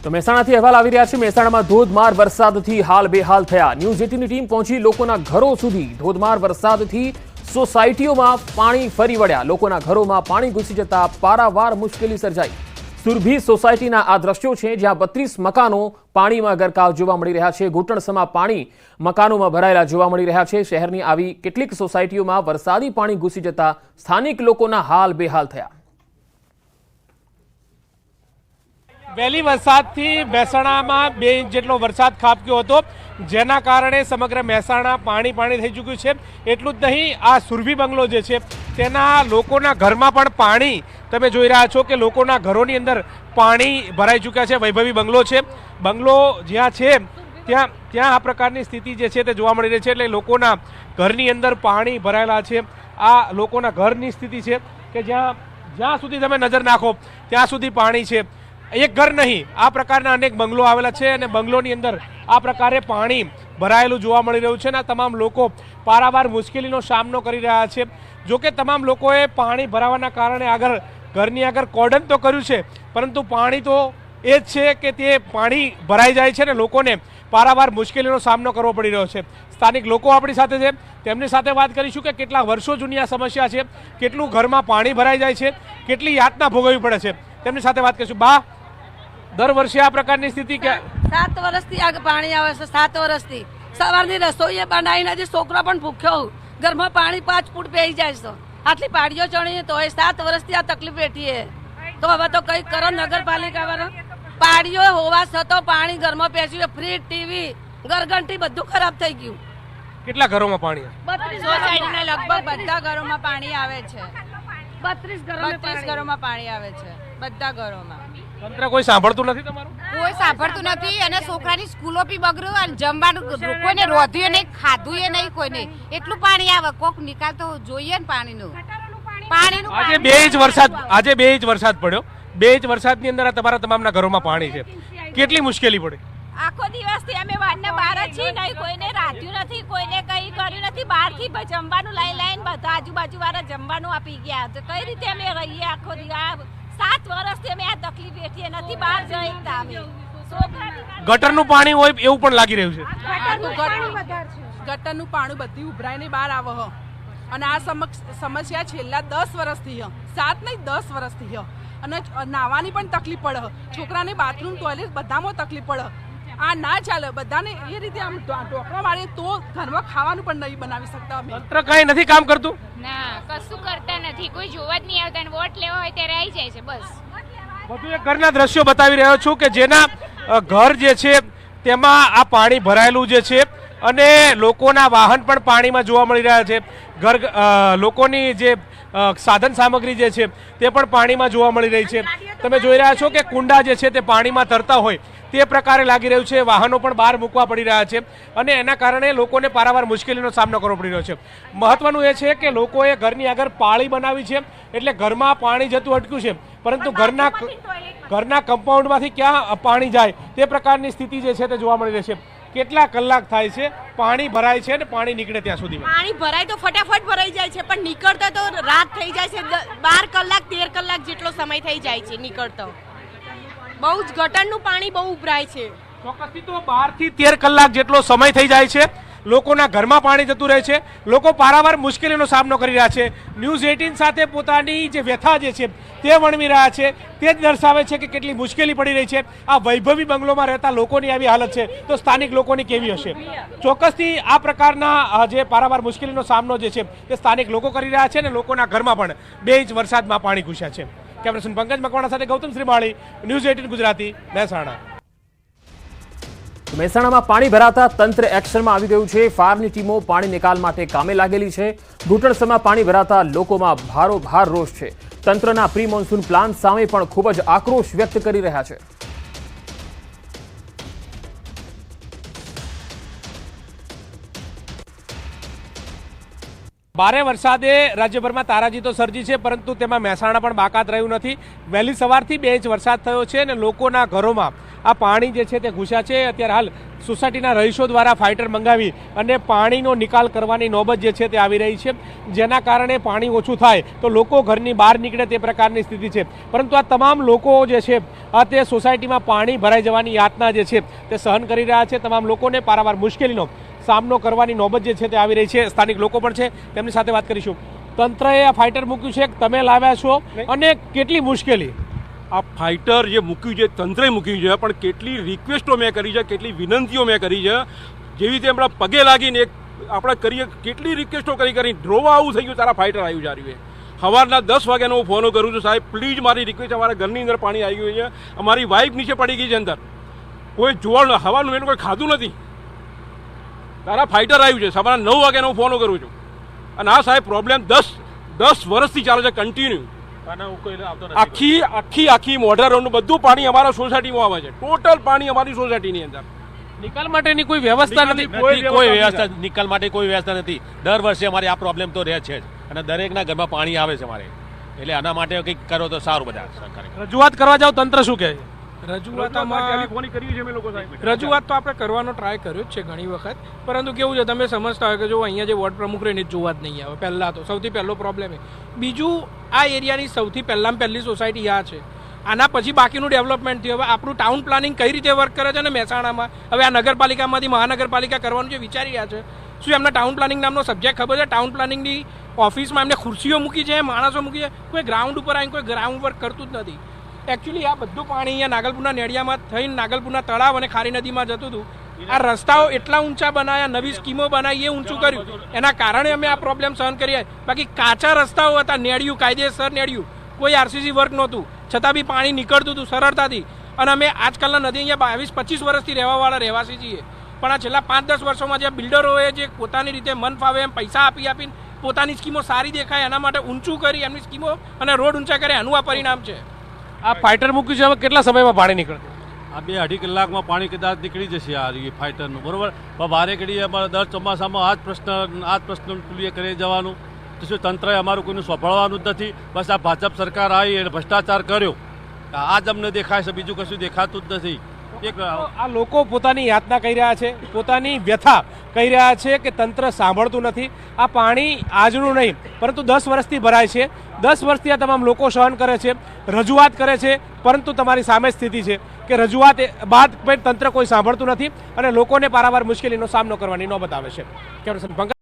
તો મહેસાણાથી અહેવાલ આવી રહ્યા છે। મહેસાણામાં ધોધમાર વરસાદથી હાલ બેહાલ થયા। ન્યૂઝ 18ની ટીમ પહોંચી લોકોના ઘરો સુધી। ધોધમાર વરસાદથી સોસાયટીઓમાં પાણી ફરી વળ્યા। લોકોના ઘરોમાં પાણી ઘૂસી જતા પારાવાર મુશ્કેલી સર્જાઈ। સુરભી સોસાયટીના આ દ્રશ્યો છે, જ્યાં 32 મકાનો પાણીમાં ગરકાવ જોવા મળી રહ્યા છે। ઘૂંટણસમા પાણી મકાનોમાં ભરાયેલા જોવા મળી રહ્યા છે। શહેરની આવી કેટલીક સોસાયટીઓમાં વરસાદી પાણી ઘૂસી જતા સ્થાનિક લોકોના હાલ બેહાલ થયા। વહેલી વરસાદથી મહેસાણામાં 2 ઇંચ જેટલો વરસાદ ખાબક્યો હતો, જેના કારણે સમગ્ર મહેસાણા પાણી થઈ ચૂક્યું છે। એટલું જ નહીં, આ સુરભી બંગલો જે છે તેના લોકોના ઘરમાં પણ પાણી તમે જોઈ રહ્યા છો કે લોકોના ઘરોની અંદર પાણી ભરાઈ ચૂક્યા છે। વૈભવી બંગલો છે, બંગલો જ્યાં છે ત્યાં આ પ્રકારની સ્થિતિ જે છે તે જોવા મળી રહી છે। એટલે લોકોના ઘરની અંદર પાણી ભરાયેલા છે। આ લોકોના ઘરની સ્થિતિ છે કે જ્યાં સુધી તમે નજર નાખો ત્યાં સુધી પાણી છે। એક ઘર નહીં, આ પ્રકારના અનેક બંગલો આવેલા છે અને બંગલોની અંદર આ પ્રકારે પાણી ભરાયેલું જોવા મળી રહ્યું છે અને આ તમામ લોકો પારાવાર મુશ્કેલીનો સામનો કરી રહ્યા છે। જોકે તમામ લોકોએ પાણી ભરાવાના કારણે ઘરની આગળ કોર્ડન તો કર્યું છે, પરંતુ પાણી તો એ જ છે કે તે પાણી ભરાઈ જાય છે અને લોકોને પારાવાર મુશ્કેલીનો સામનો કરવો પડી રહ્યો છે। સ્થાનિક લોકો આપણી સાથે છે, તેમની સાથે વાત કરીશું કે કેટલા વર્ષો જૂની આ સમસ્યા છે, કેટલું ઘરમાં પાણી ભરાઈ જાય છે, કેટલી યાતના ભોગવવી પડે છે, તેમની સાથે વાત કરીશું। બા, દર વર્ષે આ પ્રકારની સ્થિતિ કે 7 વર્ષથી આ પાણી આવે છે। 7 વર્ષથી સવારની રસોઈ બનાવી નથી, છોકરો પણ ભૂખ્યો, ઘરમાં પાણી 5 ફૂટ બેસી જાય છે। આટલી પાડીઓ ચણી તો 7 વર્ષથી આ તકલીફ બેઠી છે। તો હવે તો કઈ કરો નગરપાલિકા વાળા। પાડીઓ હોવા છતાં પાણી ઘરમાં બેસ્યું, ફ્રીજ, ટીવી, ઘરઘંટી બધું ખરાબ થઈ ગયું। કેટલા ઘરોમાં પાણી? સોસાયટીના લગભગ બધા ઘરોમાં પાણી આવે છે। 32 ઘરોમાં પાણી આવે છે, બધા ઘરોમાં। તંત્ર કોઈ સાંભળતું નથી તમારું? કોઈ સાંભળતું નથી અને છોકરાની સ્કૂલો બી બગડ્યું અને જમવાનું કોઈને રોધ્યું નહીં, ખાધું એ નહીં કોઈને। એટલું પાણી આવે, કોક નિકાલ તો જોઈએ ને પાણીનું। આજે 2 ઇંચ વરસાદ પડ્યો। 2 ઇંચ વરસાદની અંદર તમારા તમામના ઘરોમાં પાણી છે, કેટલી મુશ્કેલી પડી? આખો દિવસથી અમે વાડના બહાર જ છીએ, નહીં કોઈને રાધ્યું નથી, કોઈને કઈ કર્યું નથી। બહારથી જમવાનું લઈને બધા આજુબાજુ વાળા જમવાનું આપી ગયા। તો કઈ રીતે અમે રહીએ આખો દિવસ? 7 વર્ષથી અમે આ તકલીફ વેઠીએ, નથી બહાર જઈ શકતા અમે। ગટરનું પાણી હોય એવું પણ લાગી રહ્યું છે। ગટરનું પાણી બધી ઉભરાઈને બહાર આવે અને આ સમસ્યા છેલ્લા 10 વર્ષથી 7 નહીં 10 વર્ષથી અને નાવાની પણ તકલીફ પડે, છોકરાને બાથરૂમ, ટોયલેટ બધામાં તકલીફ પડે। આ ના ચાલે, બધાને એ રીતે આમ ઢોકળા મારે તો ઘરમાં ખાવાનું પણ નહીં બનાવી શકતા અમે। તંત્ર કઈ નથી કામ કરતું? ના, કશું કરતા નથી, કોઈ જોવા જ નહીં આવતા અને વોટ લેવા હોય ત્યારે આવી જાય છે બસ। વધુ એક ઘરના દ્રશ્યો બતાવી રહ્યો છું કે જેના ઘર જે છે તેમાં આ પાણી ભરાયેલું જે છે અને લોકોના વાહન પણ પાણીમાં જોવા મળી રહ્યા છે। લોકોની જે સાધન સામગ્રી જે છે તે પણ પાણીમાં જોવા મળી રહી છે। તમે જોઈ રહ્યા છો કે કુંડા જે છે તે પાણીમાં તરતા હોય તે પ્રકારે લાગી રહ્યું છે। વાહનો પણ બહાર મૂકવા પડી રહ્યા છે અને એના કારણે લોકોને પારાવાર મુશ્કેલીનો સામનો કરવો પડી રહ્યો છે। મહત્વનું એ છે કે લોકોએ ઘરની આગળ પાળી બનાવી છે, એટલે ઘરમાં પાણી જતું અટક્યું છે, પરંતુ ઘરના કમ્પાઉન્ડમાંથી ક્યાં પાણી જાય તે પ્રકારની સ્થિતિ જે છે તે જોવા મળી રહી છે। કેટલા કલાક થાય છે પાણી ભરાય છે અને પાણી નીકળે ત્યાં સુધી? પાણી ભરાય તો ફટાફટ ભરાઈ જાય છે, પણ નીકળતા તો રાત થઈ જાય છે। 12 કલાક 13 કલાક જેટલો સમય થઈ જાય છે નીકળતો। બહુ જ ગટરનું પાણી બહુ ઉભરાય છે। ચોક્કસથી તો 12 થી 13 કલાક જેટલો સમય થઈ જાય છે, લોકોના ઘરમાં પાણી જતું રહે છે, લોકો પારાવાર મુશ્કેલીનો સામનો કરી રહ્યા છે। ન્યૂઝ 18 સાથે પોતાની જે વ્યથા જે છે તે વર્ણવી રહ્યા છે, તે જ દર્શાવે છે કે કેટલી મુશ્કેલી પડી રહી છે। આ વૈભવી બંગલોમાં રહેતા લોકોની આવી હાલત છે તો સ્થાનિક લોકોની કેવી હશે? ચોક્કસથી આ પ્રકારના જે પારાવાર મુશ્કેલીનો સામનો જે છે તે સ્થાનિક લોકો કરી રહ્યા છે અને લોકોના ઘરમાં પણ 2 ઇંચ વરસાદમાં પાણી ઘૂસ્યા છે। કેમેરામેન પંકજ મકવાણા સાથે ગૌતમ શ્રીમાળી, ન્યૂઝ 18 ગુજરાતી, મહેસાણા। મહેસાણામાં પાણી ભરાતા તંત્ર એક્શનમાં આવી ગયું છે। ફાયરની ટીમો પાણી નિકાલ માટે કામે લાગેલી છે। ઘૂંટણસમાં પાણી ભરાતા લોકોમાં ભારોભાર રોષ છે। તંત્રના પ્રી મોન્સૂન પ્લાન સામે પણ ખૂબ જ આક્રોશ વ્યક્ત કરી રહ્યા છે। ભારે વરસાદે રાજ્યભરમાં તારાજી તો સર્જી છે, પરંતુ તેમાં મહેસાણા પણ બાકાત રહ્યું નથી। વહેલી સવારથી 2 ઇંચ વરસાદ થયો છે અને લોકોના ઘરોમાં આ પાણી જે છે તે ઘૂસ્યા છે. અત્યારે હાલ સોસાયટીના રહીશો દ્વારા ફાઇટર મંગાવી અને પાણીનો નિકાલ કરવાની નોબત જે છે તે આવી રહી છે, જેના કારણે પાણી ઓછું થાય તો લોકો ઘરની બહાર નીકળે તે પ્રકારની સ્થિતિ છે. પરંતુ આ તમામ લોકો જે છે તે સોસાયટીમાં પાણી ભરાઈ જવાની યાતના જે છે તે સહન કરી રહ્યા છે. તમામ લોકોને પારાવાર મુશ્કેલીનો સામનો કરવાની નોબત જે છે તે આવી રહી છે. સ્થાનિક લોકો પણ છે, તેમની સાથે વાત કરીશું. તંત્રએ આ ફાઇટર મૂક્યું છે, તમે લાવ્યા છો, અને કેટલી મુશ્કેલી? આ ફાઇટર જે મૂક્યું છે તંત્રે મૂક્યું છે, પણ કેટલી રિક્વેસ્ટો મેં કરી છે, કેટલી વિનંતીઓ મેં કરી છે. જેવી રીતે આપણા પગે લાગીને એક આપણે કરીએ, કેટલી રિક્વેસ્ટો કરી ડ્રોવા આવું થઈ ગયું, તારા ફાઇટર આવ્યું છે. સવારના 10 વાગ્યાનો હું ફોનો કરું છું, સાહેબ પ્લીઝ મારી રિક્વેસ્ટ, અમારા ઘરની અંદર પાણી આવી ગયું છે, અમારી વાઈફ નીચે પડી ગઈ છે અંદર, કોઈ જોવાનું હવાનું એનું કોઈ ખાધું નથી, તારા ફાઇટર આવ્યું છે. સવારના 9 વાગ્યાનો હું ફોનો કરું છું. અને આ સાહેબ પ્રોબ્લેમ 10 વર્ષથી ચાલે છે કન્ટિન્યુ. આખી મોઢા રોડનું બધું પાણી અમારા સોસાયટીમાં આવે છે. ટોટલ પાણી અમારી સોસાયટીની અંદર. નિકાલ માટેની કોઈ વ્યવસ્થા નથી. કોઈ વ્યવસ્થા નિકાલ માટે કોઈ વ્યવસ્થા નથી. દર વર્ષે અમારે આ પ્રોબ્લેમ તો રહે છે જ, અને દરેકના ઘરમાં પાણી આવે છે અમારે. એટલે આના માટે કંઈક કરો તો સારું. બધા સરકારે રજૂઆત કરવા જાવ તંત્ર શું કહે છે? રજૂઆત તો આપણે કરવાનો ટ્રાય કર્યો જ છે ઘણી વખત, પરંતુ કેવું છે, તમે સમજતા હોય કે જો અહીંયા જે વોર્ડ પ્રમુખ રહીને જોવા જ નહીં આવે. પહેલાં તો સૌથી પહેલો પ્રોબ્લેમ એ. બીજું, આ એરિયાની સૌથી પહેલી સોસાયટી આ છે. આના પછી બાકીનું ડેવલપમેન્ટ થયું. હવે આપણું ટાઉન પ્લાનિંગ કઈ રીતે વર્ક કરે છે ને મહેસાણામાં, હવે આ નગરપાલિકામાંથી મહાનગરપાલિકા કરવાનું જે વિચારી રહ્યા છે, શું એમને ટાઉન પ્લાનિંગ નામનો સબ્જેક્ટ ખબર છે? ટાઉન પ્લાનિંગની ઓફિસમાં એમને ખુરશીઓ મૂકી છે, માણસો મૂકી છે, કોઈ ગ્રાઉન્ડ ઉપર આવીને કોઈ ગ્રાઉન્ડ વર્ક કરતું જ નથી. એકચ્યુઅલી આ બધું પાણી અહીંયા નાગલપુરના નેડિયામાં થઈને નાગલપુરના તળાવ અને ખારી નદીમાં જતું હતું. આ રસ્તાઓ એટલા ઊંચા બનાવ્યા, નવી સ્કીમો બનાવી, એ ઊંચું કર્યું, એના કારણે અમે આ પ્રોબ્લેમ સહન કરીએ. બાકી કાચા રસ્તાઓ હતા, નેડિયું કાયદેસર નેડિયું, કોઈ આરસીસી વર્ક નહોતું, છતાં બી પાણી નીકળતું હતું સરળતાથી. અને અમે આજકાલના નદી અહીંયા 22-25 વર્ષથી રહેવાવાળા રહેવાસી છીએ, પણ આ છેલ્લા 5-10 વર્ષોમાં જે બિલ્ડરોએ જે પોતાની રીતે મન ફાવે એમ પૈસા આપીને પોતાની સ્કીમો સારી દેખાય એના માટે ઊંચું કરી એમની સ્કીમો અને રોડ ઊંચા કરે, એનું આ પરિણામ છે. આ ફાઇટર મૂક્યું છે, હવે કેટલા સમયમાં પાણી નીકળે? આ 2-2.5 કલાકમાં પાણી કદાચ નીકળી જશે આ ફાઇટરનું, બરોબર. પણ ભારે ઘડીએ અમારે દર ચોમાસામાં આ જ પ્રશ્ન ક્લિયર કરી જવાનું. તો શું તંત્રએ અમારું કોઈનું સોંપડવાનું જ નથી? બસ આ ભાજપ સરકાર આવી અને ભ્રષ્ટાચાર કર્યો, આ જ અમને દેખાય છે, બીજું કશું દેખાતું જ નથી. આ લોકો પોતાની યાતના કહી રહ્યા છે, પોતાની વ્યથા કહી રહ્યા છે કે તંત્ર સાંભળતું નથી. આ પાણી આજનું નહીં, પરંતુ 10 વર્ષથી ભરાય છે. 10 વર્ષથી આ તમામ લોકો સહન કરે છે, રજૂઆત કરે છે, પરંતુ તમારી સામે સ્થિતિ છે કે રજૂઆત બાદ પણ તંત્ર કોઈ સાંભળતું નથી અને લોકોને પારાવાર મુશ્કેલીનો સામનો કરવાની નોબત આવે છે.